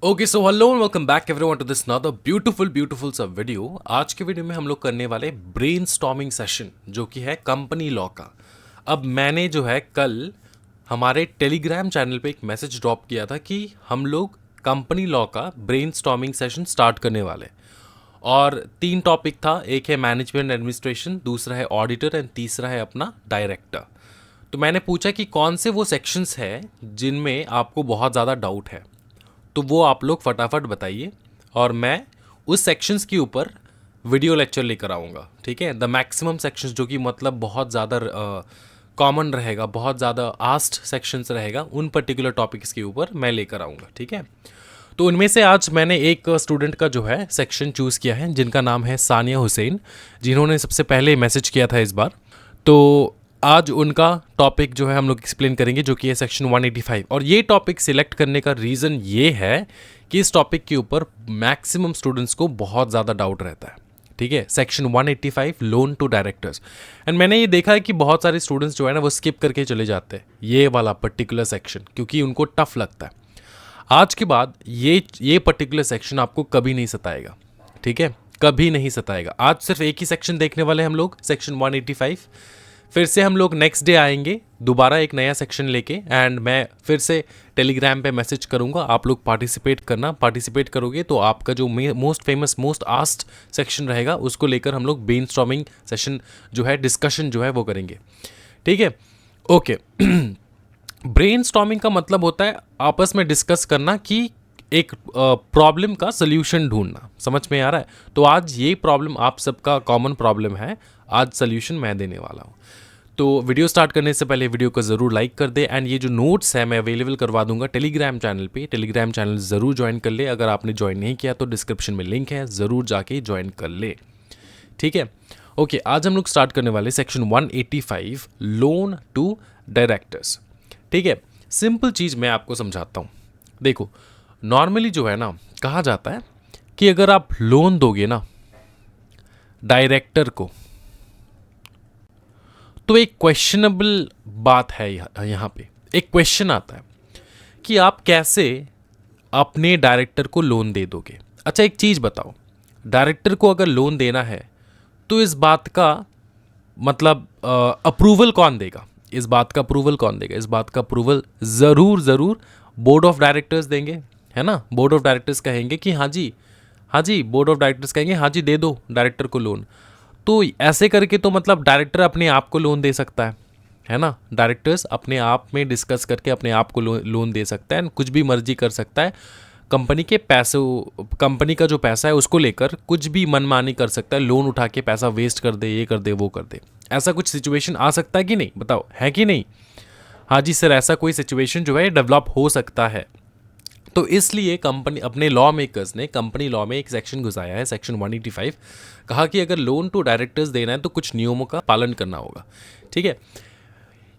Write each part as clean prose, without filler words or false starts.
Okay so hello and welcome back everyone to this another beautiful सा video. आज के video में हम लोग करने वाले ब्रेनस्टॉर्मिंग सेशन जो कि है कंपनी लॉ का। अब मैंने जो है कल हमारे टेलीग्राम चैनल पे एक मैसेज ड्रॉप किया था कि हम लोग कंपनी लॉ का ब्रेनस्टॉर्मिंग सेशन स्टार्ट करने वाले, और 3 टॉपिक था। एक है मैनेजमेंट एडमिनिस्ट्रेशन, दूसरा है ऑडिटर एंड तीसरा है अपना डायरेक्टर। तो मैंने पूछा कि कौन से वो सेक्शंस हैं जिनमें आपको बहुत ज़्यादा डाउट है, तो वो आप लोग फटाफट बताइए और मैं उस सेक्शंस के ऊपर वीडियो लेक्चर लेकर आऊँगा। ठीक है, द मैक्सिमम सेक्शंस जो कि मतलब बहुत ज़्यादा कॉमन रहेगा, बहुत ज़्यादा आस्ट सेक्शंस रहेगा, उन पर्टिकुलर टॉपिक्स के ऊपर मैं लेकर आऊँगा। ठीक है, तो उनमें से आज मैंने एक स्टूडेंट का जो है सेक्शन चूज़ किया है जिनका नाम है सानिया हुसैन, जिन्होंने सबसे पहले मैसेज किया था इस बार। तो आज उनका टॉपिक जो है हम लोग एक्सप्लेन करेंगे, जो कि है सेक्शन 185। और ये टॉपिक सिलेक्ट करने का रीज़न ये है कि इस टॉपिक के ऊपर मैक्सिमम स्टूडेंट्स को बहुत ज़्यादा डाउट रहता है। ठीक है, section 185 loan to directors. And मैंने ये देखा है कि बहुत सारे स्टूडेंट्स जो है ना वो स्किप करके चले जाते हैं ये वाला पर्टिकुलर सेक्शन, क्योंकि उनको टफ लगता है। आज के बाद ये पर्टिकुलर सेक्शन आपको कभी नहीं सताएगा। ठीक है, कभी नहीं सताएगा। आज सिर्फ एक ही सेक्शन देखने वाले हम लोग, सेक्शन 185। फिर से हम लोग नेक्स्ट डे आएंगे दोबारा एक नया सेक्शन लेके, एंड मैं फिर से टेलीग्राम पे मैसेज करूंगा, आप लोग पार्टिसिपेट करना। पार्टिसिपेट करोगे तो आपका जो most famous most asked section रहेगा उसको लेकर हम लोग ब्रेनस्टॉर्मिंग सेशन जो है, डिस्कशन जो है वो करेंगे। ठीक है, ओके। ब्रेनस्टॉर्मिंग का मतलब होता है आपस में डिस्कस करना कि एक प्रॉब्लम का सोल्यूशन ढूंढना। समझ में आ रहा है? तो आज ये प्रॉब्लम आप सबका कॉमन प्रॉब्लम है, आज सोल्यूशन मैं देने वाला हूँ। तो वीडियो स्टार्ट करने से पहले वीडियो को ज़रूर लाइक कर दे, एंड ये जो नोट्स है मैं अवेलेबल करवा दूंगा टेलीग्राम चैनल पे। टेलीग्राम चैनल ज़रूर ज्वाइन कर ले। अगर आपने ज्वाइन नहीं किया तो डिस्क्रिप्शन में लिंक है, ज़रूर जाके ज्वाइन कर ले। ठीक है, ओके। आज हम लोग स्टार्ट करने वाले सेक्शन 185 लोन टू डायरेक्टर्स। ठीक है, सिंपल चीज़ मैं आपको समझाता हूँ। देखो, नॉर्मली जो है ना कहा जाता है कि अगर आप लोन दोगे ना डायरेक्टर को, तो एक क्वेश्चनेबल बात है यहाँ पे। एक क्वेश्चन आता है कि आप कैसे अपने डायरेक्टर को लोन दे दोगे। अच्छा, एक चीज़ बताओ, डायरेक्टर को अगर लोन देना है तो इस बात का मतलब अप्रूवल कौन देगा? इस बात का अप्रूवल कौन देगा? इस बात का अप्रूवल ज़रूर बोर्ड ऑफ डायरेक्टर्स देंगे, है ना। बोर्ड ऑफ डायरेक्टर्स कहेंगे कि हाँ जी, बोर्ड ऑफ डायरेक्टर्स कहेंगे हाँ जी, दे दो डायरेक्टर को लोन। तो ऐसे करके तो मतलब डायरेक्टर अपने आप को लोन दे सकता है ना। डायरेक्टर्स अपने आप में डिस्कस करके अपने आप को लोन दे सकता है, कुछ भी मर्जी कर सकता है। कंपनी के पैसे, कंपनी का जो पैसा है उसको लेकर कुछ भी मनमानी कर सकता है, लोन उठा के पैसा वेस्ट कर दे, ये कर दे, वो कर दे। ऐसा कुछ सिचुएशन आ सकता है कि नहीं? बताओ, है कि नहीं? हाँ जी सर, ऐसा कोई सिचुएशन जो है डेवलप हो सकता है। तो इसलिए कंपनी, अपने लॉ मेकर्स ने कंपनी लॉ में एक सेक्शन घुसाया है, सेक्शन 185। कहा कि अगर लोन टू डायरेक्टर्स देना है तो कुछ नियमों का पालन करना होगा। ठीक है,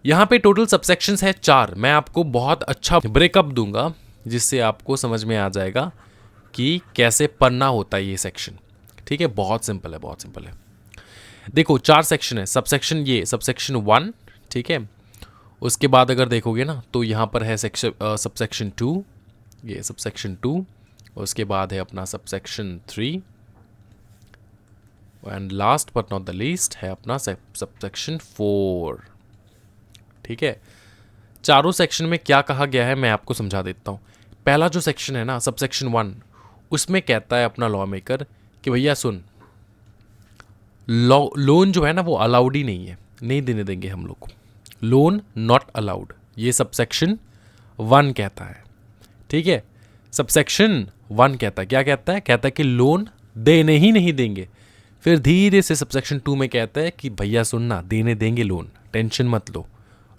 यहाँ पे टोटल सबसेक्शंस है 4। मैं आपको बहुत अच्छा ब्रेकअप दूंगा जिससे आपको समझ में आ जाएगा कि कैसे पढ़ना होता है ये सेक्शन। ठीक है, बहुत सिंपल है, बहुत सिंपल है। देखो, 4 सेक्शन है। सबसेक्शन ये सबसेक्शन 1, ठीक है। उसके बाद अगर देखोगे ना तो यहाँ पर है सबसेक्शन 2, ये सबसेक्शन 2। उसके बाद है अपना subsection 3, and last but not the least है अपना सबसेक्शन 4। ठीक है, चारों सेक्शन में क्या कहा गया है मैं आपको समझा देता हूँ। पहला जो सेक्शन है ना, सबसेक्शन 1, उसमें कहता है अपना लॉ मेकर कि भैया सुन, लोन जो है ना वो अलाउड ही नहीं है, नहीं देने देंगे हम लोग को, लोन नॉट अलाउड। ये सबसेक्शन 1 कहता है। ठीक है, सबसेक्शन 1 कहता है, क्या कहता है? कहता है कि लोन देने ही नहीं देंगे। फिर धीरे से सबसेक्शन 2 में कहता है कि भैया सुनना, देने देंगे लोन, टेंशन मत लो,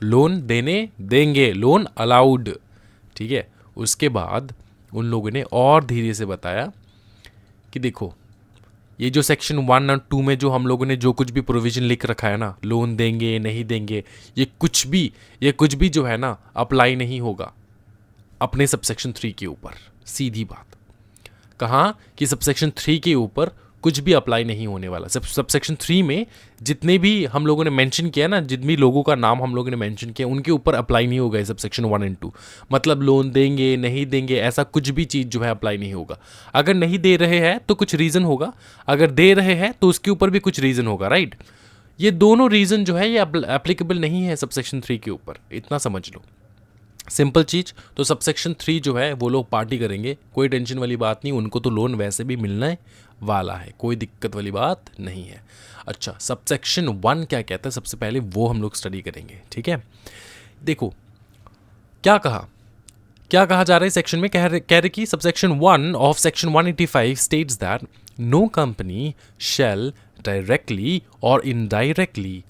लोन देने देंगे, लोन अलाउड। ठीक है, उसके बाद उन लोगों ने और धीरे से बताया कि देखो, ये जो सेक्शन 1 और 2 में जो हम लोगों ने जो कुछ भी प्रोविजन लिख रखा है ना, लोन देंगे नहीं देंगे, ये कुछ भी जो है ना अप्लाई नहीं होगा अपने सबसेक्शन 3 के ऊपर। सीधी बात। कहाँ कि सबसेक्शन 3 के ऊपर कुछ भी अप्लाई नहीं होने वाला। सबसेक्शन 3 में जितने भी हम लोगों ने मेंशन किया ना, जितने भी लोगों का नाम हम लोगों ने मेंशन किया, उनके ऊपर अप्लाई नहीं होगा सबसेक्शन 1 एंड 2। मतलब लोन देंगे नहीं देंगे ऐसा कुछ भी चीज़ जो है अप्लाई नहीं होगा। अगर नहीं दे रहे हैं तो कुछ रीज़न होगा, अगर दे रहे हैं तो उसके ऊपर भी कुछ रीज़न होगा, राइट। ये दोनों रीज़न जो है ये एप्लीकेबल नहीं है सबसेक्शन 3 के ऊपर, इतना समझ लो, सिंपल चीज़। तो सबसेक्शन 3 जो है वो लोग पार्टी करेंगे, कोई टेंशन वाली बात नहीं, उनको तो लोन वैसे भी मिलने वाला है, कोई दिक्कत वाली बात नहीं है। अच्छा, सबसेक्शन 1 क्या कहता है, सबसे पहले वो हम लोग स्टडी करेंगे, ठीक है। देखो क्या कहा जा रहा है सेक्शन में, कह रहे कि subsection 1 of section 185 states that no company shall directly और indirectly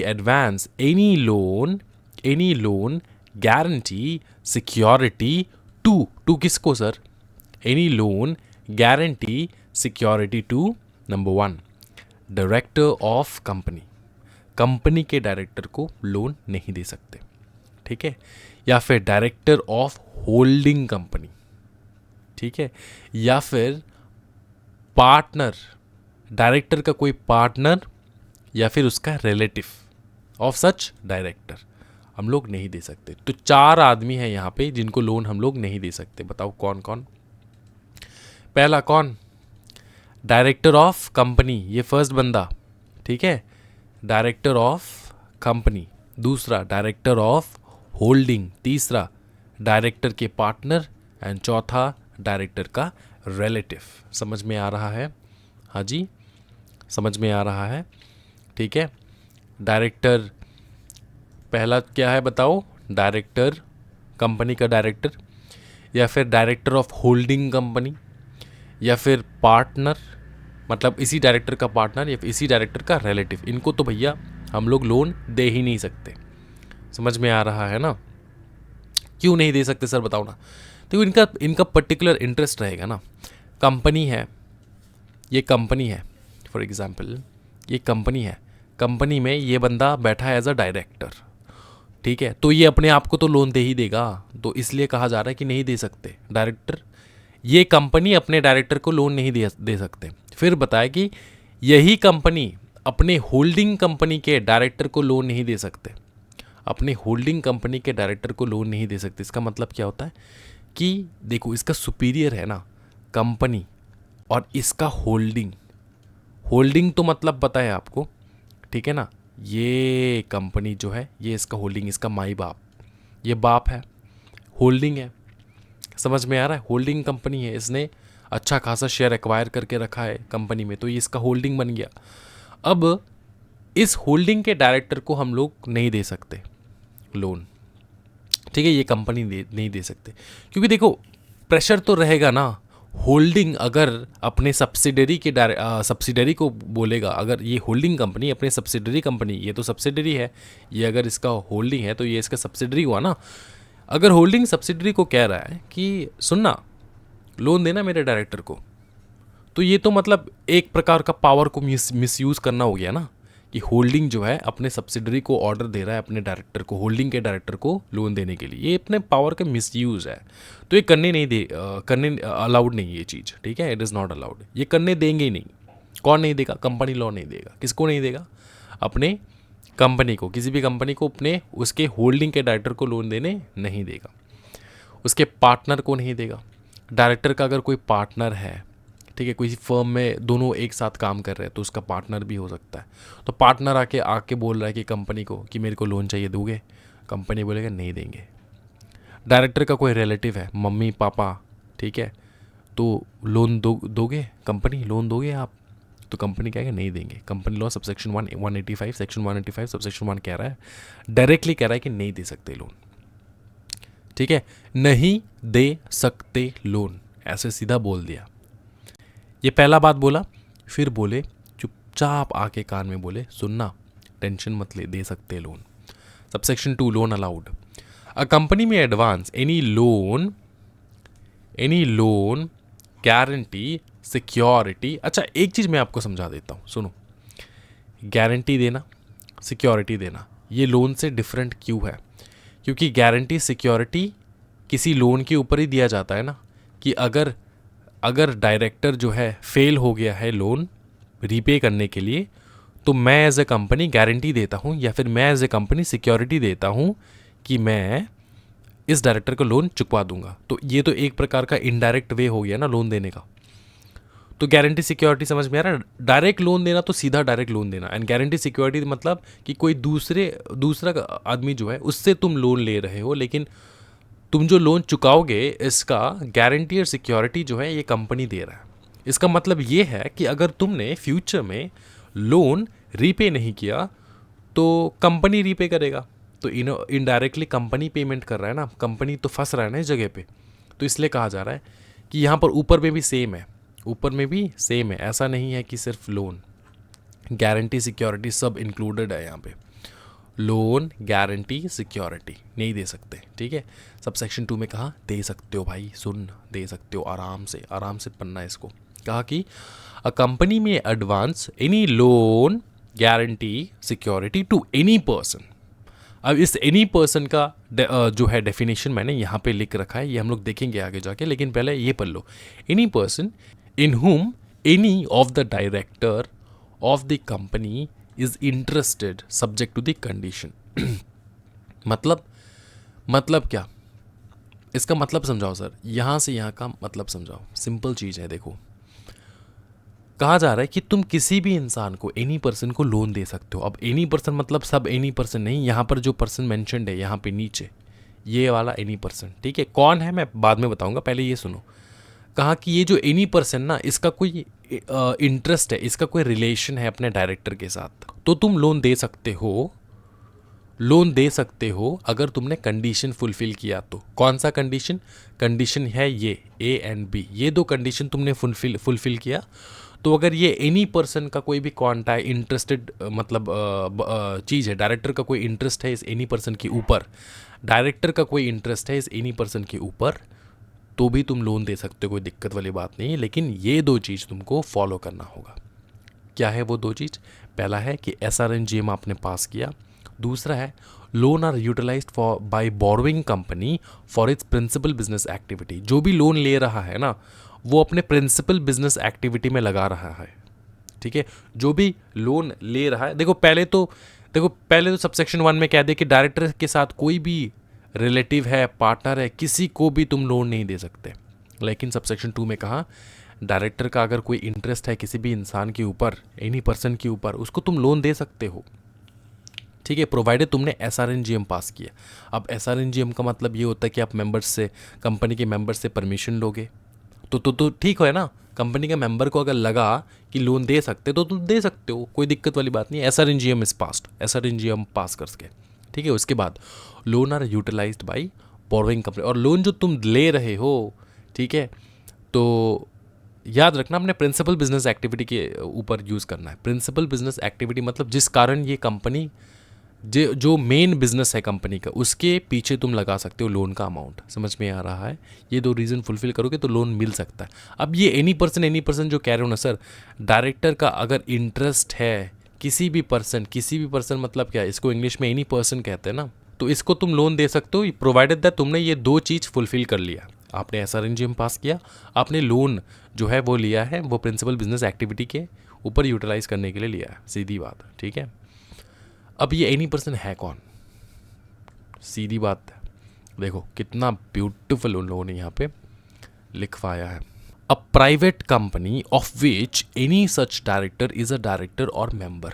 advance any loan guarantee security to किसको sir, any loan guarantee security to number 1 director of company के डायरेक्टर को लोन नहीं दे सकते, ठीक है। या फिर डायरेक्टर ऑफ होल्डिंग कंपनी, ठीक है। या फिर पार्टनर, डायरेक्टर का कोई पार्टनर या फिर उसका रिलेटिव ऑफ सच डायरेक्टर हम लोग नहीं दे सकते। तो 4 आदमी हैं यहाँ पे जिनको लोन हम लोग नहीं दे सकते। बताओ कौन कौन। पहला कौन, डायरेक्टर ऑफ कंपनी, ये फर्स्ट बंदा, ठीक है, डायरेक्टर ऑफ कंपनी। दूसरा डायरेक्टर ऑफ होल्डिंग। तीसरा डायरेक्टर के पार्टनर। एंड चौथा डायरेक्टर का रिलेटिव। समझ में आ रहा है? हाँ जी, समझ में आ रहा है, ठीक है। डायरेक्टर पहला क्या है बताओ, डायरेक्टर, कंपनी का डायरेक्टर, या फिर डायरेक्टर ऑफ होल्डिंग कंपनी, या फिर पार्टनर, मतलब इसी डायरेक्टर का पार्टनर या फिर इसी डायरेक्टर का रिलेटिव। इनको तो भैया हम लोग लोन दे ही नहीं सकते। समझ में आ रहा है ना? क्यों नहीं दे सकते सर बताओ ना। तो इनका पर्टिकुलर इंटरेस्ट रहेगा ना। कंपनी है, ये कंपनी है, फॉर एग्जांपल ये कंपनी है, कंपनी में ये बंदा बैठा है एज अ डायरेक्टर, ठीक है। तो ये अपने आप को तो लोन दे ही देगा, तो इसलिए कहा जा रहा है कि नहीं दे सकते डायरेक्टर। ये कंपनी अपने डायरेक्टर को लोन नहीं दे सकते। फिर बताया कि यही कंपनी अपने होल्डिंग कंपनी के डायरेक्टर को लोन नहीं दे सकते, अपने होल्डिंग कंपनी के डायरेक्टर को लोन नहीं दे सकते। इसका मतलब क्या होता है कि देखो, इसका सुपीरियर है ना कंपनी, और इसका होल्डिंग तो मतलब पता है आपको, ठीक है ना। ये कंपनी जो है ये इसका होल्डिंग, इसका माई बाप, ये बाप है, होल्डिंग है। समझ में आ रहा है? होल्डिंग कंपनी है, इसने अच्छा खासा शेयर एक्वायर करके रखा है कंपनी में, तो ये इसका होल्डिंग बन गया। अब इस होल्डिंग के डायरेक्टर को हम लोग नहीं दे सकते लोन, ठीक है। ये कंपनी नहीं दे सकते, क्योंकि देखो प्रेशर तो रहेगा ना। होल्डिंग अगर अपने सब्सिडरी को बोलेगा, अगर ये होल्डिंग कंपनी अपने सब्सिडरी कंपनी, ये तो सब्सिडरी है, ये अगर इसका होल्डिंग है तो ये इसका सब्सिडरी हुआ ना। अगर होल्डिंग सब्सिडरी को कह रहा है कि सुनना लोन देना मेरे डायरेक्टर को, तो ये तो मतलब एक प्रकार का पावर को मिसयूज़ करना हो गया ना, कि होल्डिंग जो है अपने सब्सिडरी को ऑर्डर दे रहा है अपने डायरेक्टर को, होल्डिंग के डायरेक्टर को लोन देने के लिए। ये अपने पावर का मिसयूज़ है, तो ये करने अलाउड नहीं ये चीज़, ठीक है। इट इज़ नॉट अलाउड, ये करने देंगे ही नहीं। कौन नहीं देगा? कंपनी लॉ नहीं देगा। किसको नहीं देगा? अपने कंपनी को, किसी भी कंपनी को अपने उसके होल्डिंग के डायरेक्टर को लोन देने नहीं देगा, उसके पार्टनर को नहीं देगा। डायरेक्टर का अगर कोई पार्टनर है, ठीक है, कोई फर्म में दोनों एक साथ काम कर रहे हैं, तो उसका पार्टनर भी हो सकता है। तो पार्टनर आके बोल रहा है कि कंपनी को कि मेरे को लोन चाहिए, दोगे? कंपनी बोलेगा नहीं देंगे। डायरेक्टर का कोई रिलेटिव है, मम्मी पापा, ठीक है, तो लोन दोगे? कंपनी लोन दोगे आप? तो कंपनी कहेगा नहीं देंगे। Company law subsection 185 section 185 subsection 1 कह रहा है, डायरेक्टली कह रहा है कि नहीं दे सकते लोन, ठीक है, नहीं दे सकते लोन, ऐसे सीधा बोल दिया। ये पहला बात बोला। फिर बोले चुपचाप आके कान में बोले, सुनना टेंशन मत ले, दे सकते loan. Subsection 2 loan allowed. A company में advance any loan guarantee security. अच्छा एक चीज़ मैं आपको समझा देता हूँ, सुनो। गारंटी देना, सिक्योरिटी देना, ये लोन से डिफरेंट क्यों है? क्योंकि गारंटी सिक्योरिटी किसी लोन के ऊपर ही दिया जाता है ना, कि अगर अगर डायरेक्टर जो है फेल हो गया है लोन रीपे करने के लिए, तो मैं एज ए कंपनी गारंटी देता हूँ या फिर मैं एज ए कंपनी सिक्योरिटी देता हूँ कि मैं इस डायरेक्टर को लोन चुकवा दूंगा। तो ये तो एक प्रकार का इनडायरेक्ट वे हो गया ना लोन देने का। तो गारंटी सिक्योरिटी समझ में आ रहा है? डायरेक्ट लोन देना तो सीधा डायरेक्ट लोन देना, एंड गारंटी सिक्योरिटी मतलब कि कोई दूसरा आदमी जो है उससे तुम लोन ले रहे हो, लेकिन तुम जो लोन चुकाओगे इसका गारंटी और सिक्योरिटी जो है ये कंपनी दे रहा है। इसका मतलब ये है कि अगर तुमने फ्यूचर में लोन रीपे नहीं किया तो कंपनी रीपे करेगा। तो इनडायरेक्टली कंपनी पेमेंट कर रहा है ना, कंपनी तो फंस रहा है ना इस जगह पे। तो इसलिए कहा जा रहा है कि यहाँ पर ऊपर में भी सेम है, ऊपर में भी सेम है। ऐसा नहीं है कि सिर्फ लोन, गारंटी सिक्योरिटी सब इंक्लूडेड है यहाँ पे। लोन गारंटी सिक्योरिटी नहीं दे सकते, ठीक है। सब सेक्शन 2 में कहा दे सकते हो भाई, सुन, दे सकते हो, आराम से पढ़ना है इसको। कहा कि अ कंपनी में advance any loan guarantee security to any person. अब इस एनी पर्सन का जो है डेफिनेशन मैंने यहाँ पे लिख रखा है, ये हम लोग देखेंगे आगे जाके, लेकिन पहले ये पढ़ लो। Any person in whom any of the director of the company is interested subject to the condition। मतलब क्या? इसका मतलब समझाओ सर, यहाँ से यहाँ का मतलब समझाओ। सिंपल चीज़ है, देखो कहा जा रहा है कि तुम किसी भी इंसान को, एनी पर्सन को लोन दे सकते हो। अब एनी पर्सन मतलब सब एनी पर्सन नहीं, यहाँ पर जो पर्सन मेंशन्ड है यहाँ पे नीचे, ये वाला एनी पर्सन, ठीक है। कौन है मैं बाद में बताऊंगा, पहले ये सुनो। कहा कि ये जो एनी पर्सन ना, इसका कोई इंटरेस्ट है, इसका कोई रिलेशन है अपने डायरेक्टर के साथ, तो तुम लोन दे सकते हो अगर तुमने कंडीशन फुलफिल किया तो। कौन सा कंडीशन? कंडीशन है ये ए एंड बी, ये दो कंडीशन तुमने फुलफिल किया तो अगर ये एनी पर्सन का कोई भी कॉन्टैक्ट इंटरेस्टेड मतलब चीज़ है, डायरेक्टर का कोई इंटरेस्ट है इस एनी पर्सन के ऊपर, डायरेक्टर का कोई इंटरेस्ट है इस एनी पर्सन के ऊपर, तो भी तुम लोन दे सकते हो, कोई दिक्कत वाली बात नहीं है। लेकिन ये दो चीज़ तुमको फॉलो करना होगा। क्या है वो दो चीज़? पहला है कि SRNGM आपने पास किया, दूसरा है loan are utilized for by borrowing company for its principal business activity. जो भी लोन ले रहा है ना, वो अपने प्रिंसिपल बिजनेस एक्टिविटी में लगा रहा है, ठीक है। जो भी लोन ले रहा है, देखो पहले तो सबसेक्शन 1 में कह दे कि डायरेक्टर के साथ कोई भी रिलेटिव है, पार्टनर है, किसी को भी तुम लोन नहीं दे सकते। लेकिन सबसेक्शन 2 में कहा डायरेक्टर का अगर कोई इंटरेस्ट है किसी भी इंसान के ऊपर, एनी पर्सन के ऊपर, उसको तुम लोन दे सकते हो, ठीक है, प्रोवाइडेड तुमने SRNGM पास किया। अब SRNGM का मतलब ये होता है कि आप मेंबर्स से, कंपनी के मेंबर्स से परमिशन लोगे, तो ठीक है ना। कंपनी के मेंबर को अगर लगा कि लोन दे सकते तो तुम दे सकते हो, कोई दिक्कत वाली बात नहीं है। SRNGM is passed, SRNGM pass करके, ठीक है। उसके बाद loan are utilized by borrowing company, और लोन जो तुम ले रहे हो, ठीक है, तो याद रखना अपने प्रिंसिपल बिजनेस एक्टिविटी के ऊपर यूज़ करना है। प्रिंसिपल बिजनेस एक्टिविटी मतलब जिस कारण ये कंपनी, जो मेन बिजनेस है कंपनी का, उसके पीछे तुम लगा सकते हो लोन का अमाउंट। समझ में आ रहा है? ये दो रीज़न फुलफिल करोगे तो लोन मिल सकता है। अब ये एनी पर्सन जो कह रहे हो ना सर, डायरेक्टर का अगर इंटरेस्ट है किसी भी पर्सन मतलब क्या है, इसको इंग्लिश में एनी पर्सन कहते हैं ना, तो इसको तुम लोन दे सकते हो प्रोवाइडेड दैट तुमने ये दो चीज़ फुलफिल कर लिया। आपने SRNGM पास किया, आपने लोन जो है वो लिया है, वो प्रिंसिपल बिजनेस एक्टिविटी के ऊपर यूटिलाइज करने के लिए लिया है, सीधी बात, ठीक है। अब ये एनी पर्सन है कौन? सीधी बात है, देखो कितना ब्यूटीफुल उन लोगों ने यहाँ पे लिखवाया है। अ private company of which any such director is a director और मेंबर।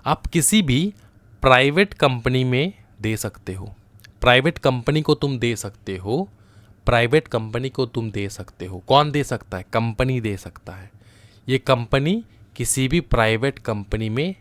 आप किसी भी प्राइवेट कंपनी में दे सकते हो, प्राइवेट कंपनी को तुम दे सकते हो, प्राइवेट कंपनी को तुम दे सकते हो। कौन दे सकता है? कंपनी दे सकता है। ये कंपनी किसी भी प्राइवेट कंपनी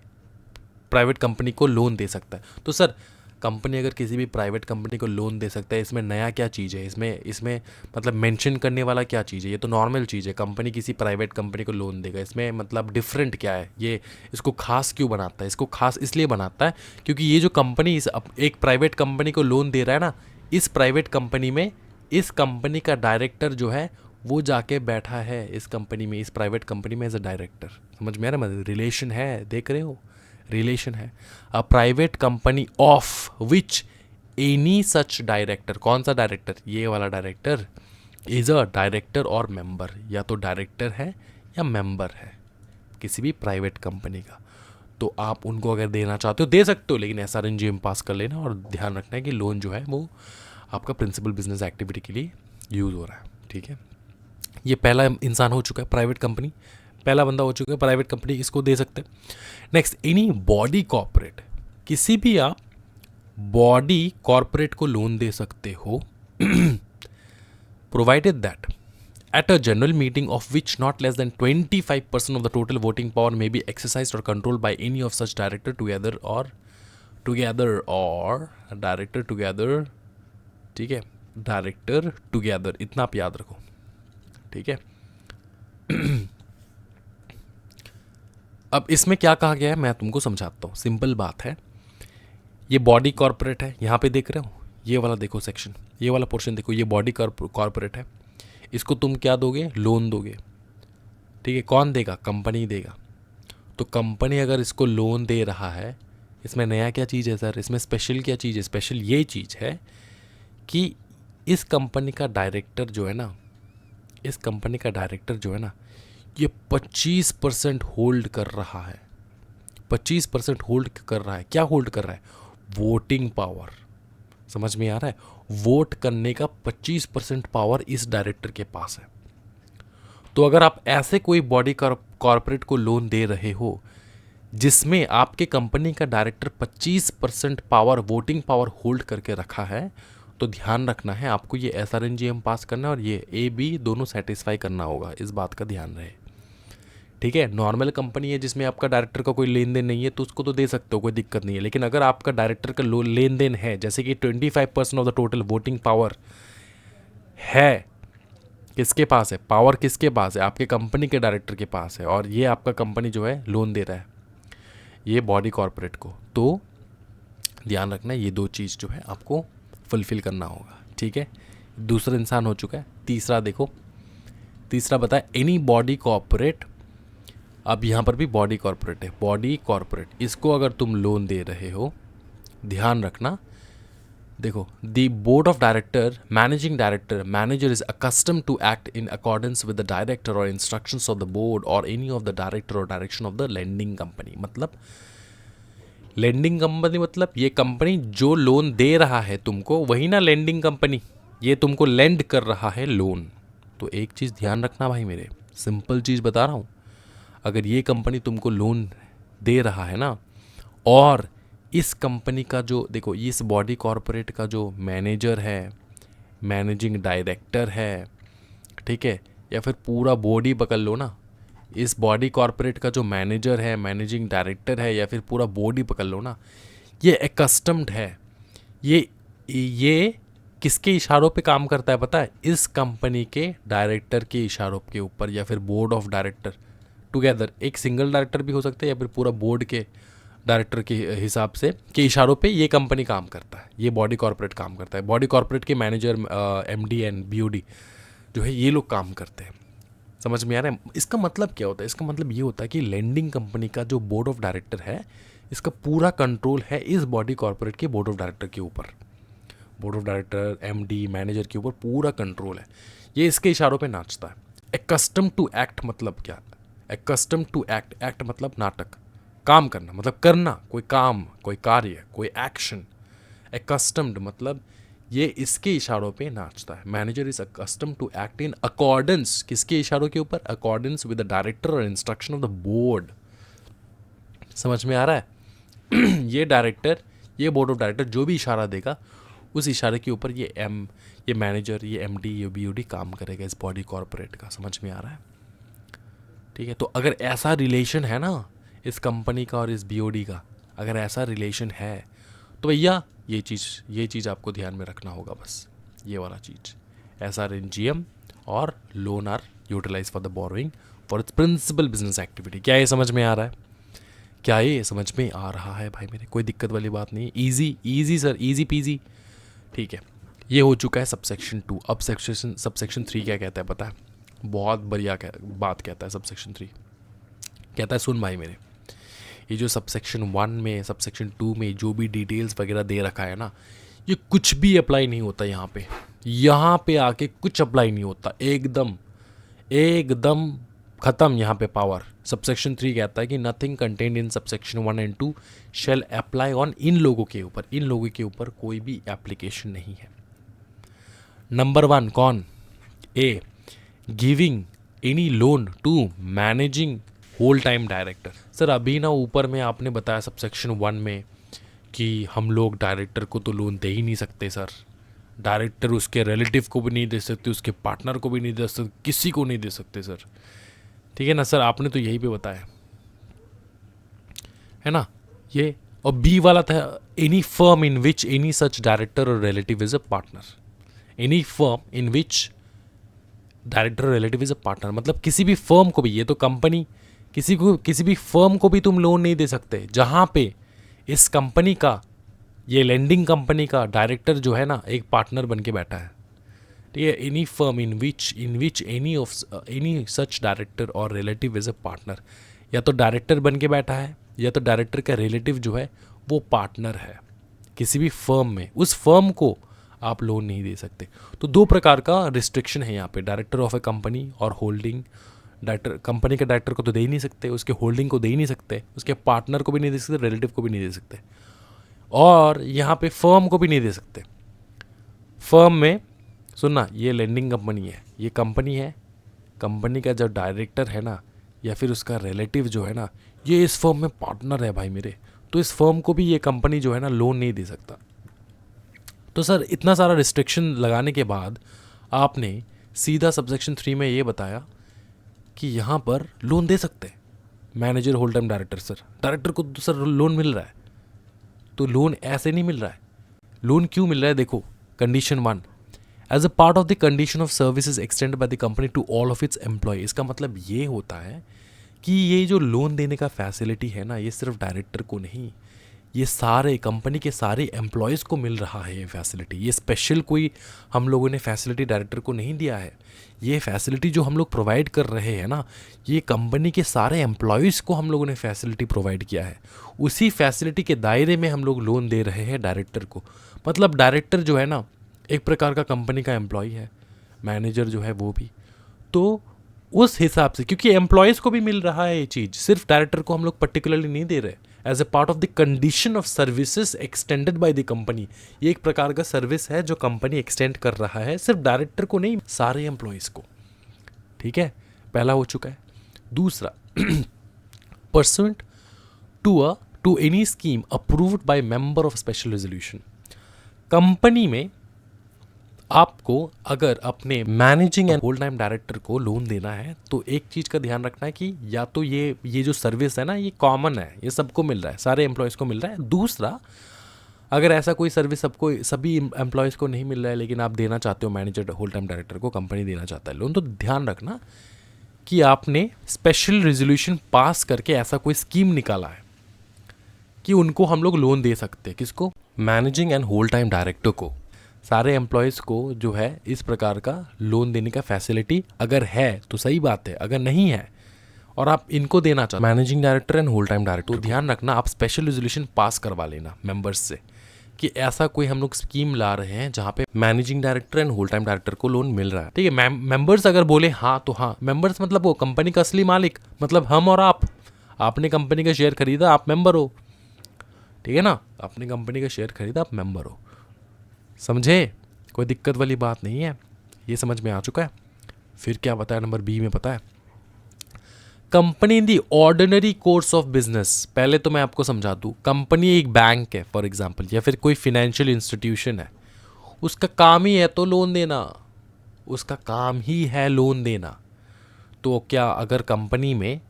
को लोन दे सकता है। तो सर कंपनी अगर किसी भी प्राइवेट कंपनी को लोन दे सकता है, इसमें नया क्या चीज़ है? इसमें मतलब मेंशन करने वाला क्या चीज़ है? ये तो नॉर्मल चीज़ है, कंपनी किसी प्राइवेट कंपनी को लोन देगा। इसमें मतलब डिफरेंट क्या है? ये इसको खास क्यों बनाता है? इसको खास इसलिए बनाता है क्योंकि ये जो कंपनी एक प्राइवेट कंपनी को लोन दे रहा है ना, इस प्राइवेट कंपनी में इस कंपनी का डायरेक्टर जो है वो जाके बैठा है इस कंपनी में, इस प्राइवेट कंपनी में एज अ डायरेक्टर। समझ में आ रहा है? रिलेशन है, देख रहे हो, रिलेशन है। अ private company of which any such director, कौन सा डायरेक्टर? ये वाला डायरेक्टर इज अ डायरेक्टर और मेंबर, या तो डायरेक्टर है या मेंबर है किसी भी प्राइवेट कंपनी का, तो आप उनको अगर देना चाहते हो दे सकते हो, लेकिन SRNGM पास कर लेना और ध्यान रखना है कि लोन जो है वो आपका प्रिंसिपल बिजनेस एक्टिविटी के लिए यूज़ हो रहा है। ठीक है, ये पहला इंसान हो चुका है प्राइवेट कंपनी, पहला बंदा हो चुका है प्राइवेट कंपनी, इसको दे सकते हैं। नेक्स्ट, एनी बॉडी कॉर्पोरेट, किसी भी आप बॉडी कॉर्पोरेट को लोन दे सकते हो provided that at a general meeting of which not less than 25% of the total voting power may be exercised or controlled by any of such director together or director together, ठीक है, director together, इतना आप याद रखो। ठीक है, अब इसमें क्या कहा गया है मैं तुमको समझाता हूँ, सिंपल बात है। ये बॉडी कॉर्पोरेट है, यहाँ पे देख रहे हो, ये वाला देखो सेक्शन, ये वाला पोर्शन देखो, ये बॉडी कॉर्पोरेट है, इसको तुम क्या दोगे, लोन दोगे। ठीक है, कौन देगा, कंपनी देगा। तो कंपनी अगर इसको लोन दे रहा है, इसमें नया क्या चीज़ है सर, इसमें स्पेशल क्या चीज़ है, स्पेशल ये चीज़ है कि इस कंपनी का डायरेक्टर जो है ना, इस कंपनी का डायरेक्टर जो है ना, ये 25% होल्ड कर रहा है, 25% होल्ड कर रहा है। क्या होल्ड कर रहा है, वोटिंग पावर। समझ में आ रहा है, वोट करने का 25% पावर इस डायरेक्टर के पास है। तो अगर आप ऐसे कोई बॉडी कॉर्पोरेट को लोन दे रहे हो जिसमें आपके कंपनी का director 25% power, voting power hold करके रखा है, तो ध्यान रखना है आपको ये SRNGM पास करना है और ये AB दोनों सेटिस्फाई करना होगा, इस बात का ध्यान रहे। ठीक है, नॉर्मल कंपनी है जिसमें आपका डायरेक्टर का कोई लेन देन नहीं है तो उसको तो दे सकते हो, कोई दिक्कत नहीं है। लेकिन अगर आपका डायरेक्टर का लेन देन है, जैसे कि 25% of the total voting power है, किसके पास है, पावर किसके पास है, आपके कंपनी के डायरेक्टर के पास है, और ये आपका कंपनी जो है लोन दे रहा है ये बॉडी कॉर्पोरेट को, तो ध्यान रखना ये दो चीज़ जो है आपको फुलफिल करना होगा। ठीक है, दूसरा इंसान हो चुका है। तीसरा देखो, तीसरा बताए एनी बॉडी कॉर्पोरेट। अब यहाँ पर भी बॉडी कॉर्पोरेट है, बॉडी कॉर्पोरेट, इसको अगर तुम लोन दे रहे हो, ध्यान रखना, देखो, the board of director, managing director, manager is accustom to act in accordance with the director और इंस्ट्रक्शंस ऑफ द बोर्ड और एनी ऑफ द डायरेक्टर और direction of the lending company. मतलब लेंडिंग कंपनी मतलब ये company जो loan दे रहा है तुमको, वही ना लेंडिंग कंपनी, ये तुमको लेंड कर रहा है लोन। तो एक चीज़ ध्यान रखना भाई मेरे, सिंपल चीज़ बता रहा हूँ, अगर ये कंपनी तुमको लोन दे रहा है ना, और इस कंपनी का जो देखो, इस बॉडी कॉर्पोरेट का जो मैनेजर है, मैनेजिंग डायरेक्टर है, ठीक है, या फिर पूरा बोर्ड ही पकड़ लो ना, इस बॉडी कॉर्पोरेट का जो मैनेजर है, मैनेजिंग डायरेक्टर है, या फिर पूरा बोर्ड ही पकड़ लो ना, ये एकस्टम्ड है, ये किसके इशारों पे काम करता है पता है, इस कंपनी के डायरेक्टर के इशारों के ऊपर, या फिर बोर्ड ऑफ डायरेक्टर टुगेदर, एक सिंगल डायरेक्टर भी हो सकते हैं या फिर पूरा बोर्ड के डायरेक्टर के हिसाब से, के इशारों पे ये कंपनी काम करता है, ये बॉडी कॉर्पोरेट काम करता है। बॉडी कॉर्पोरेट के मैनेजर, MD एंड BOD जो है, ये लोग काम करते हैं। समझ में आ रहा है, इसका मतलब क्या होता है, इसका मतलब ये होता है कि लेंडिंग कंपनी का जो बोर्ड ऑफ डायरेक्टर है, इसका पूरा कंट्रोल है इस बॉडी कॉर्पोरेट के बोर्ड ऑफ डायरेक्टर के ऊपर, board of director, MD, manager के ऊपर पूरा कंट्रोल है, ये इसके इशारों पे नाचता है। एकस्टम टू एक्ट मतलब क्या, एकस्टम टू एक्ट, एक्ट मतलब नाटक, काम करना मतलब करना, कोई काम, कोई कार्य, कोई एक्शन। एकस्टम्ड मतलब ये इसके इशारों पे नाचता है। Manager is accustomed to act in accordance, किसके इशारों के ऊपर, अकॉर्डेंस विद द डायरेक्टर और इंस्ट्रक्शन ऑफ द बोर्ड। समझ में आ रहा है ये डायरेक्टर, ये बोर्ड ऑफ डायरेक्टर जो भी इशारा देगा, उस इशारे के ऊपर ये मैनेजर, ये MD, ये BOD काम करेगा इस बॉडी कॉर्पोरेट का। समझ में आ रहा है, ठीक है। तो अगर ऐसा रिलेशन है ना इस कंपनी का और इस BOD का, अगर ऐसा रिलेशन है तो भैया ये चीज़ आपको ध्यान में रखना होगा, बस ये वाला चीज़। SRNGM और loan are utilize for the borrowing for its principal business activity. क्या ये समझ में आ रहा है, क्या ये समझ में आ रहा है भाई मेरे, कोई दिक्कत वाली बात नहीं, ईजी सर, ईजी पीजी, ठीक है। ये हो चुका है सबसेक्शन 2। अब सबसेक्शन 3 क्या कहता है पता है, बहुत बढ़िया बात कहता है सबसेक्शन 3। कहता है सुन भाई मेरे, ये जो सबसेक्शन 1 में, सबसेक्शन 2 में जो भी डिटेल्स वगैरह दे रखा है ना, ये कुछ भी अप्लाई नहीं होता यहाँ पे, यहाँ पे आके कुछ अप्लाई नहीं होता, एकदम एकदम खत्म यहाँ पे पावर। सबसेक्शन 3 कहता है कि nothing contained in subsection 1 and 2 shall apply on in लोगों के ऊपर, इन लोगों के ऊपर कोई भी एप्लीकेशन नहीं है। नंबर 1 कौन? A, giving any loan to managing whole time director. Sir अभी ना ऊपर में आपने बताया सबसेक्शन 1 में कि हम लोग डायरेक्टर को तो लोन दे ही नहीं सकते सर, डायरेक्टर उसके रिलेटिव को भी नहीं दे सकते, उसके पार्टनर को भी नहीं दे सकते, किसी को नहीं दे सकते सर। ठीक है ना सर, आपने तो यही पे बताया है ना ये। और बी वाला था any firm in which any such director और relative is a partner. Any firm in which director और रिलेटिव इज अ पार्टनर मतलब किसी भी फर्म को भी, ये तो कंपनी, किसी भी फर्म को भी तुम लोन नहीं दे सकते जहां पे इस कंपनी का, ये लेंडिंग कंपनी का डायरेक्टर जो है ना एक पार्टनर बन के बैठा है। ठीक है, any firm in which any such director और रिलेटिव इज अ पार्टनर, या तो डायरेक्टर बन के बैठा है या तो डायरेक्टर का रिलेटिव जो है वो पार्टनर है किसी भी फर्म में, उस फर्म को आप लोन नहीं दे सकते। तो दो प्रकार का रिस्ट्रिक्शन है यहाँ पे, डायरेक्टर ऑफ ए कंपनी और होल्डिंग डायरेक्टर। कंपनी के डायरेक्टर को तो दे ही नहीं सकते, उसके होल्डिंग को दे ही नहीं सकते, उसके पार्टनर को भी नहीं दे सकते, रिलेटिव को भी नहीं दे सकते, और यहाँ पे फर्म को भी नहीं दे सकते। फर्म में सुनना, ये लेंडिंग कंपनी है, ये कंपनी है, कंपनी का जो डायरेक्टर है ना या फिर उसका रिलेटिव जो है ना, ये इस फर्म में पार्टनर है भाई मेरे, तो इस फर्म को भी ये कंपनी जो है ना लोन नहीं दे सकता। तो सर इतना सारा रिस्ट्रिक्शन लगाने के बाद आपने सीधा सबसेक्शन 3 में ये बताया कि यहाँ पर लोन दे सकते हैं manager whole time director. Sir director को तो सर लोन मिल रहा है, तो लोन ऐसे नहीं मिल रहा है। लोन क्यों मिल रहा है? देखो, condition 1, as a part of the condition of services extend by the company to all of its employ. इसका मतलब ये होता है कि ये जो लोन देने का फैसिलिटी है ना, ये सिर्फ डायरेक्टर को नहीं, ये सारे कंपनी के सारे एम्प्लॉयज़ को मिल रहा है ये फैसिलिटी। ये स्पेशल कोई हम लोगों ने फैसिलिटी डायरेक्टर को नहीं दिया है। ये फैसिलिटी जो हम लोग प्रोवाइड कर रहे हैं ना, ये कंपनी के सारे एम्प्लॉयज़ को हम लोगों ने फैसिलिटी प्रोवाइड किया है। उसी फैसिलिटी के दायरे में हम लोग लोन दे रहे हैं डायरेक्टर को। मतलब डायरेक्टर जो है ना एक प्रकार का कंपनी का एम्प्लॉय है, मैनेजर जो है वो भी। तो उस हिसाब से, क्योंकि एम्प्लॉयज़ को भी मिल रहा है ये चीज़, सिर्फ डायरेक्टर को हम लोग पर्टिकुलरली नहीं दे रहे, as a part of the condition of services extended by the company. ये एक प्रकार का सर्विस है जो कंपनी एक्सटेंड कर रहा है, सिर्फ डायरेक्टर को नहीं, सारे एम्प्लॉयज़ को। ठीक है, पहला हो चुका है। दूसरा, pursuant to any scheme approved by member of special resolution. Company में आपको अगर अपने managing and whole time director को लोन देना है तो एक चीज़ का ध्यान रखना है कि या तो ये जो सर्विस है ना ये कॉमन है, ये सबको मिल रहा है, सारे एम्प्लॉयज़ को मिल रहा है। दूसरा, अगर ऐसा कोई सर्विस सबको सभी एम्प्लॉयज़ को नहीं मिल रहा है लेकिन आप देना चाहते हो, मैनेजर होल टाइम डायरेक्टर को कंपनी देना चाहता है लोन, तो ध्यान रखना कि आपने स्पेशल रेजोल्यूशन पास करके ऐसा कोई स्कीम निकाला है कि उनको हम लोग लोन दे सकते हैं। किसको? Managing and whole time director को। सारे एम्प्लॉयज़ को जो है इस प्रकार का लोन देने का फैसिलिटी अगर है तो सही बात है, अगर नहीं है और आप इनको देना चाहते managing director and whole time director, तो ध्यान रखना आप स्पेशल रेजोल्यूशन पास करवा लेना मेंबर्स से कि ऐसा कोई हम लोग स्कीम ला रहे हैं जहाँ पे managing director and whole time director को लोन मिल रहा है। ठीक है, मेंबर्स अगर बोले हाँ तो हाँ, मेंबर्स मतलब वो कंपनी का असली मालिक, मतलब हम और आप। आपने कंपनी का शेयर खरीदा, आप मेंबर हो। ठीक है ना, आपने कंपनी का शेयर खरीदा, आप मेंबर हो। समझे? कोई दिक्कत वाली बात नहीं है, ये समझ में आ चुका है। फिर क्या बताया नंबर बी में? पता है, company in the ordinary course of business. पहले तो मैं आपको समझा दूँ, कंपनी एक बैंक है फॉर एग्जांपल, या फिर कोई फिनेंशियल इंस्टीट्यूशन है, उसका काम ही है तो लोन देना, उसका काम ही है लोन देना। तो क्या अगर कंपनी में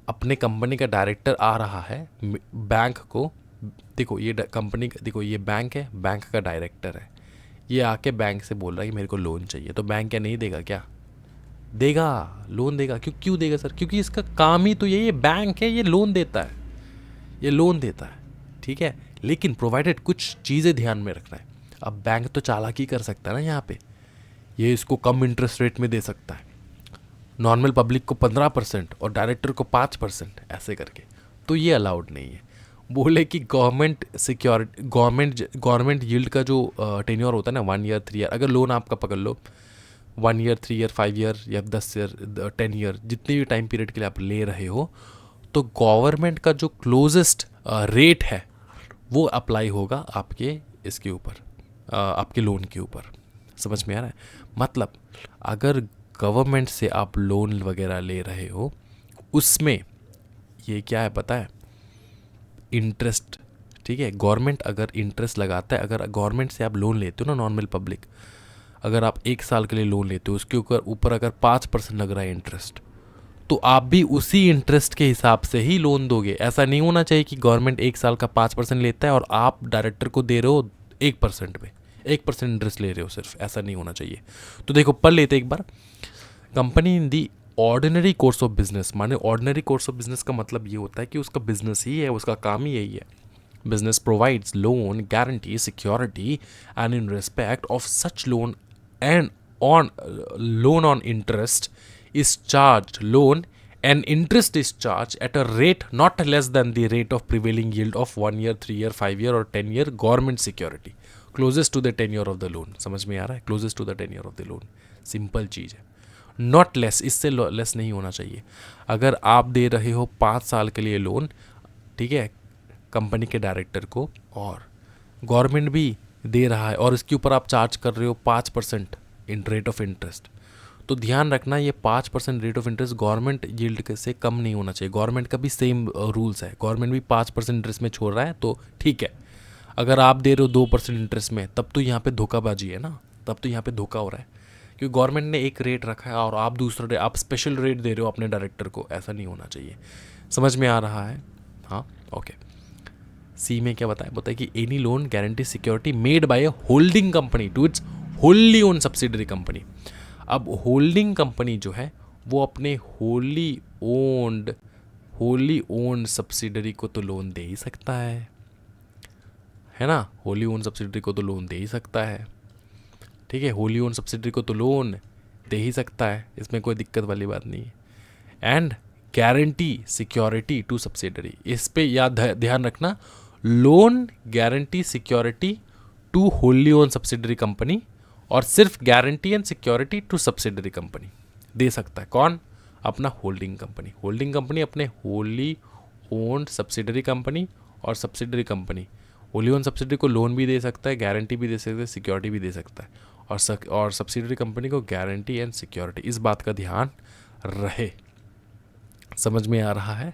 अपने कंपनी का डायरेक्टर आ रहा है बैंक को, देखो ये कंपनी, देखो ये बैंक है, बैंक का डायरेक्टर है, ये आके बैंक से बोल रहा है कि मेरे को लोन चाहिए, तो बैंक क्या नहीं देगा? क्या देगा? लोन देगा। क्यों देगा सर? क्योंकि इसका काम ही तो ये बैंक है, ये लोन देता है, ये लोन देता है। ठीक है, लेकिन प्रोवाइडेड कुछ चीज़ें ध्यान में रखना है। अब बैंक तो चालाकी कर सकता है ना यहाँ पे, ये इसको कम इंटरेस्ट रेट में दे सकता है, नॉर्मल पब्लिक को 15% और डायरेक्टर को 5%, ऐसे करके, तो ये अलाउड नहीं है। बोले कि गवर्नमेंट सिक्योरिटी गवर्नमेंट यील्ड का जो टेन्योर होता है ना 1 ईयर 3 ईयर, अगर लोन आपका पकड़ लो 1 ईयर 3 ईयर 5 ईयर या 10 ईयर 10 ईयर, जितने भी टाइम पीरियड के लिए आप ले रहे हो, तो गवर्नमेंट का जो क्लोजेस्ट रेट है वो अप्लाई होगा आपके इसके ऊपर, आपके लोन के ऊपर। समझ में आ रहा है? मतलब अगर गवर्नमेंट से आप लोन वगैरह ले रहे हो, उसमें ये क्या है पता है, इंटरेस्ट। ठीक है, गवर्नमेंट अगर इंटरेस्ट लगाता है, अगर गवर्नमेंट से आप लोन लेते हो ना, नॉर्मल पब्लिक, अगर आप 1 साल के लिए लोन लेते हो, उसके ऊपर अगर 5% लग रहा है इंटरेस्ट, तो आप भी उसी इंटरेस्ट के हिसाब से ही लोन दोगे। ऐसा नहीं होना चाहिए कि गवर्नमेंट 1 साल का 5% लेता है और आप डायरेक्टर को दे रहे हो 1% में, 1% इंटरेस्ट ले रहे हो सिर्फ। ऐसा नहीं होना चाहिए। तो देखो, पढ़ लेते एक बार। Company in the ordinary course of business, माने ऑर्डिनरी कोर्स ऑफ बिजनेस का मतलब ये होता है कि उसका बिजनेस ही है, उसका काम ही यही है। Business provides loan, guarantee, security and in respect of such loan and on loan on interest is charged loan and interest is charged at a rate not less than the rate of prevailing yield of 1 year 3 year 5 year or 10 year government security closest to the tenure of the loan। समझ में आ रहा है? closest to the tenure of the loan, simple चीज़ है। Not less, इससे less नहीं होना चाहिए। अगर आप दे रहे हो 5 साल के लिए लोन, ठीक है, कंपनी के डायरेक्टर को, और गवर्नमेंट भी दे रहा है और इसके ऊपर आप चार्ज कर रहे हो 5% इन रेट ऑफ इंटरेस्ट, तो ध्यान रखना ये 5% rate of interest government yield से कम नहीं होना चाहिए। गवर्नमेंट का भी सेम रूल्स है, गवर्नमेंट भी 5% इंटरेस्ट में छोड़ रहा है तो ठीक है। अगर आप दे रहे हो 2% इंटरेस्ट में, तब तो यहाँ पे धोखाबाजी है ना, तब तो यहाँ पे धोखा हो रहा है, क्योंकि गवर्नमेंट ने एक रेट रखा है और आप दूसरा रेट, आप स्पेशल रेट दे रहे हो अपने डायरेक्टर को। ऐसा नहीं होना चाहिए। समझ में आ रहा है? हाँ, ओके। सी में क्या बताया कि any loan guarantee security made by a holding company to its wholly owned subsidiary company. अब होल्डिंग कंपनी जो है वो अपने होली ओन्ड सब्सिडरी को तो लोन दे ही सकता है ना? होली ओन्ड सब्सिडरी को तो लोन दे ही सकता है। ठीक है, होली ओन्ड सब्सिडरी को तो लोन दे ही सकता है, इसमें कोई दिक्कत वाली बात नहीं है। And guarantee security to subsidiary, इस पे याद ध्यान रखना, loan guarantee security to wholly owned subsidiary company, और सिर्फ guarantee and security to subsidiary company दे सकता है। कौन? अपना होल्डिंग कंपनी। होल्डिंग कंपनी अपने होली ओन्ड सब्सिडरी कंपनी और subsidiary company wholly owned subsidiary को लोन भी दे सकता है, गारंटी भी दे सकता है, सिक्योरिटी भी दे सकता है, और सब्सिडरी कंपनी को गारंटी एंड सिक्योरिटी। इस बात का ध्यान रहे। समझ में आ रहा है?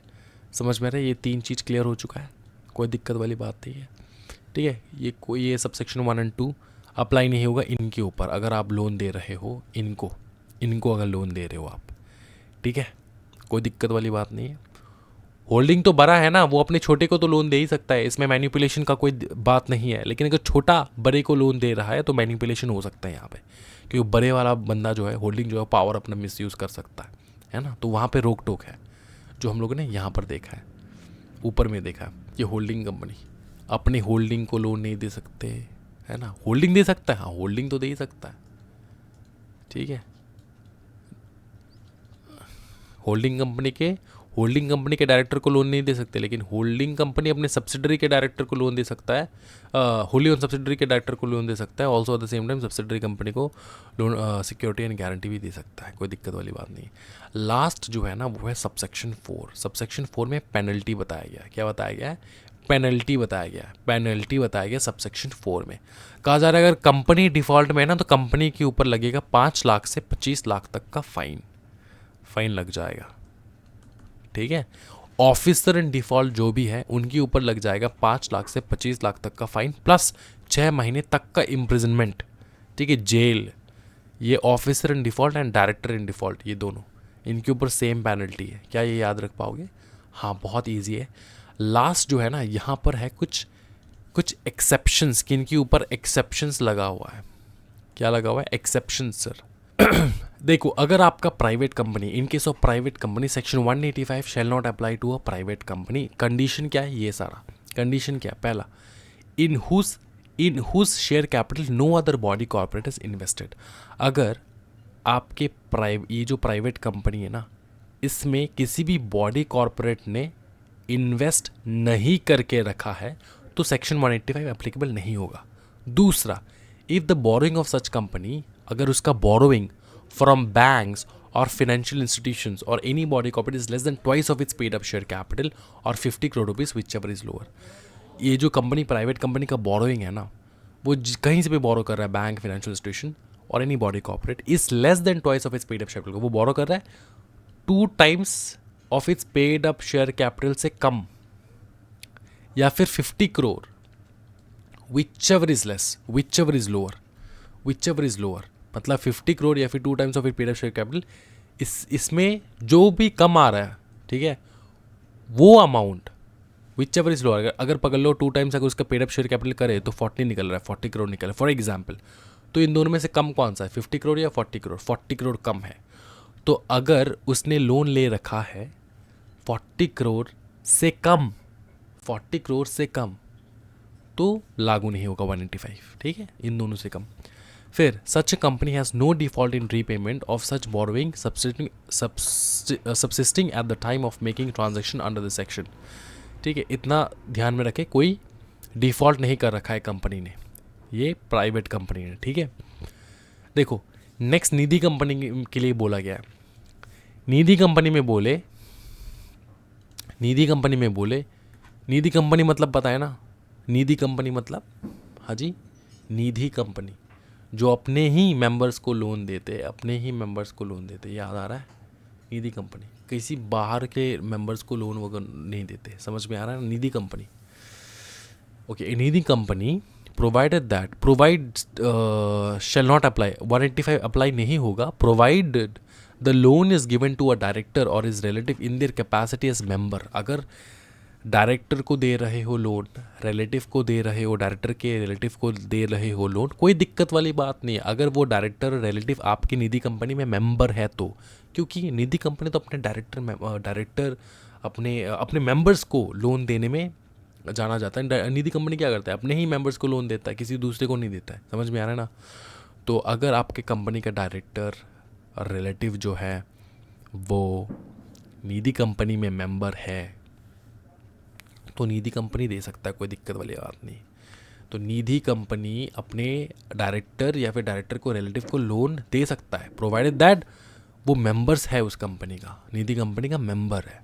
समझ में आ रहा है? ये 3 चीज़ क्लियर हो चुका है, कोई दिक्कत वाली बात नहीं है। ठीक है, ये सबसेक्शन 1 और 2 अप्लाई नहीं होगा इनके ऊपर। अगर आप लोन दे रहे हो इनको अगर लोन दे रहे हो आप, ठीक है, कोई दिक्कत वाली बात नहीं है। होल्डिंग तो बड़ा है ना, वो अपने छोटे को तो लोन दे ही सकता है, इसमें मैनिपुलेशन का कोई बात नहीं है। लेकिन अगर छोटा बड़े को लोन दे रहा है तो मैनिपुलेशन हो सकता है यहाँ पे, क्योंकि बड़े वाला बंदा जो है, होल्डिंग जो है, पावर अपना मिसयूज़ कर सकता है ना? तो वहाँ पे रोक टोक है, जो हम लोगों ने यहाँ पर देखा है, ऊपर में देखा है। ये होल्डिंग कंपनी अपने होल्डिंग को लोन नहीं दे सकते, है ना? होल्डिंग दे सकता है, हाँ, होल्डिंग तो दे ही सकता है। ठीक है, होल्डिंग कंपनी के डायरेक्टर को लोन नहीं दे सकते, लेकिन होल्डिंग कंपनी अपने सब्सिडरी के डायरेक्टर को लोन दे सकता है, होली ओन सब्सिडरी के डायरेक्टर को लोन दे सकता है। Also at the same time subsidiary company को लोन सिक्योरिटी एंड गारंटी भी दे सकता है, कोई दिक्कत वाली बात नहीं। लास्ट जो है ना वो है सबसेक्शन 4। सबसेक्शन 4 में पेनल्टी बताया गया है। क्या बताया गया है? पेनल्टी बताया गया सबसेक्शन 4 में। कहा जा रहा है अगर कंपनी डिफ़ॉल्ट में है ना, तो कंपनी के ऊपर लगेगा 5 लाख से 25 लाख तक का फाइन लग जाएगा। ठीक है, ऑफिसर इन डिफ़ॉल्ट जो भी है उनके ऊपर लग जाएगा 5 लाख से 25 लाख तक का फाइन प्लस 6 महीने तक का इम्प्रिजनमेंट। ठीक है, जेल। ये officer in default and director in default, ये दोनों, इनके ऊपर सेम पेनल्टी है। क्या ये याद रख पाओगे? हाँ, बहुत ईजी है। लास्ट जो है ना, यहाँ पर है कुछ एक्सेप्शंस, किनके ऊपर एक्सेप्शंस लगा हुआ है। क्या लगा हुआ है? Exceptions sir. देखो, अगर आपका private company, in case of private company section 185 shall not apply to a private company. Condition क्या है? ये सारा कंडीशन क्या है? पहला, in whose share capital no other body corporate is invested. अगर आपके ये जो प्राइवेट कंपनी है ना, इसमें किसी भी बॉडी कॉर्पोरेट ने इन्वेस्ट नहीं करके रखा है तो सेक्शन 185 एप्लीकेबल नहीं होगा। दूसरा, if the borrowing of such company, अगर उसका बोरोइंग फ्रॉम बैंक्स और फाइनेंशियल इंस्टीट्यूशंस और any body corporate is less than twice of its paid up share capital और 50 crore rupees which ever is lower. ये जो कंपनी प्राइवेट कंपनी का borrowing है ना, वो कहीं से भी बोरो कर रहा है, बैंक, फाइनेंशियल इंस्टीट्यूशन और any body corporate, is less than twice of its paid up share capital, वो बोरो कर रहा है 2 times of its paid up share capital से कम, या फिर 50 crore, whichever is less, whichever is lower, whichever is lower, मतलब 50 करोड़ या फिर 2 times of it paid up share capital, इसमें जो भी कम आ रहा है, ठीक है, वो अमाउंट whichever is lower, अगर पकड़ लो 2 टाइम्स अगर उसका पेड अप शेयर कैपिटल करे तो 40 निकल रहा है, 40 करोड़ निकल रहा है फॉर एग्जाम्पल, तो इन दोनों में से कम कौन सा है, 50 करोड़ या 40 करोड़? 40 करोड़ कम है। तो अगर उसने लोन ले रखा है 40 करोड़ से कम, 40 करोड़ से कम, तो लागू नहीं होगा 185, ठीक है, इन दोनों से कम। फिर such company has no default in repayment of such borrowing subsisting at the time of making transaction under the section, ठीक है, इतना ध्यान में रखें, कोई डिफ़ॉल्ट नहीं कर रखा है कंपनी ने, ये प्राइवेट कंपनी ने, ठीक है। देखो नेक्स्ट निधि कंपनी के लिए बोला गया है। निधि कंपनी में बोले, निधि कंपनी मतलब पता है ना, निधि कंपनी मतलब, हाँ जी, निधि कंपनी जो अपने ही मेंबर्स को लोन देते, अपने ही मेंबर्स को लोन देते, याद आ रहा है, निधि कंपनी किसी बाहर के मेंबर्स को लोन वगैरह नहीं देते, समझ में आ रहा है ना, Nidhi company. Okay, Nidhi company provided that, provide shall not apply, 185 apply नहीं होगा, provided the loan is given to a director और is relative in their capacity as member. अगर डायरेक्टर को दे रहे हो लोन, रिलेटिव को दे रहे हो, डायरेक्टर के रिलेटिव को दे रहे हो लोन, कोई दिक्कत वाली बात नहीं है अगर वो डायरेक्टर रिलेटिव आपकी निधि कंपनी में मेंबर है तो, क्योंकि निधि कंपनी तो अपने डायरेक्टर अपने मेंबर्स को लोन देने में जाना जाता है। निधि कंपनी क्या करता है, अपने ही मेंबर्स को लोन देता है, किसी दूसरे को नहीं देता है, समझ में आ रहा है ना। तो अगर आपके कंपनी का डायरेक्टर रिलेटिव जो है वो निधि कंपनी में मेंबर है तो निधि कंपनी दे सकता है, कोई दिक्कत वाली बात नहीं। तो निधि कंपनी अपने डायरेक्टर या फिर डायरेक्टर को रिलेटिव को लोन दे सकता है, प्रोवाइडेड दैट वो मेंबर्स है उस कंपनी का, निधि कंपनी का मेंबर है।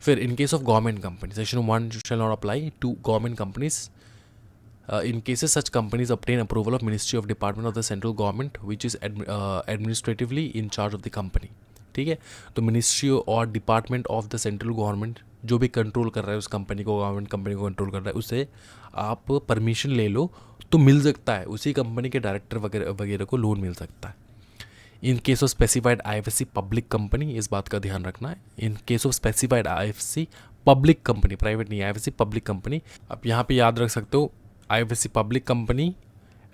फिर in case of government company, section 1 shall not apply to government companies in cases such companies obtain approval of ministry of department of the central government which is administratively in charge of the company, ठीक है। तो ministry और department of the central government जो भी control कर रहा है उस कंपनी को, गवर्नमेंट कंपनी को कंट्रोल कर रहा है, उससे आप परमिशन ले लो तो मिल सकता है, उसी कंपनी के डायरेक्टर वगैरह को लोन मिल सकता है। इन case of specified IFSC public company, इस बात का ध्यान रखना है, इन case of specified IFSC public company, private नहीं, आईएफएससी पब्लिक कंपनी, आप यहाँ पे याद रख सकते हो IFSC public company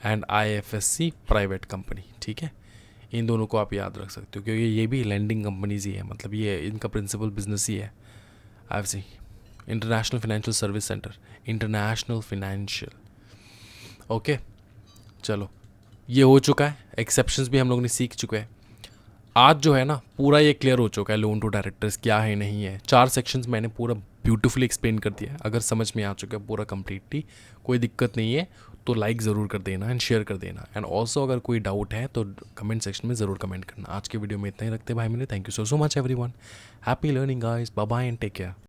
and IFSC private company, ठीक है, इन दोनों को आप याद रख सकते हो क्योंकि ये भी लैंडिंग कंपनीज ही है, मतलब ये इनका प्रिंसिपल बिजनेस ही है। IFSC international financial service centre, international financial, okay. चलो ये हो चुका है, एक्सेप्शंस भी हम लोग ने सीख चुके हैं। आज जो है ना पूरा ये क्लियर हो चुका है लोन टू डायरेक्टर्स क्या है नहीं है, 4 सेक्शंस मैंने पूरा ब्यूटीफुली एक्सप्लेन कर दिया है। अगर समझ में आ चुका है पूरा कंप्लीटली, कोई दिक्कत नहीं है तो लाइक ज़रूर कर देना एंड शेयर कर देना, एंड ऑल्सो अगर कोई डाउट है तो कमेंट सेक्शन में ज़रूर कमेंट करना। आज के वीडियो में इतना ही रखते भाई मेरे, thank you so much everyone, happy learning guys, bye bye and take care.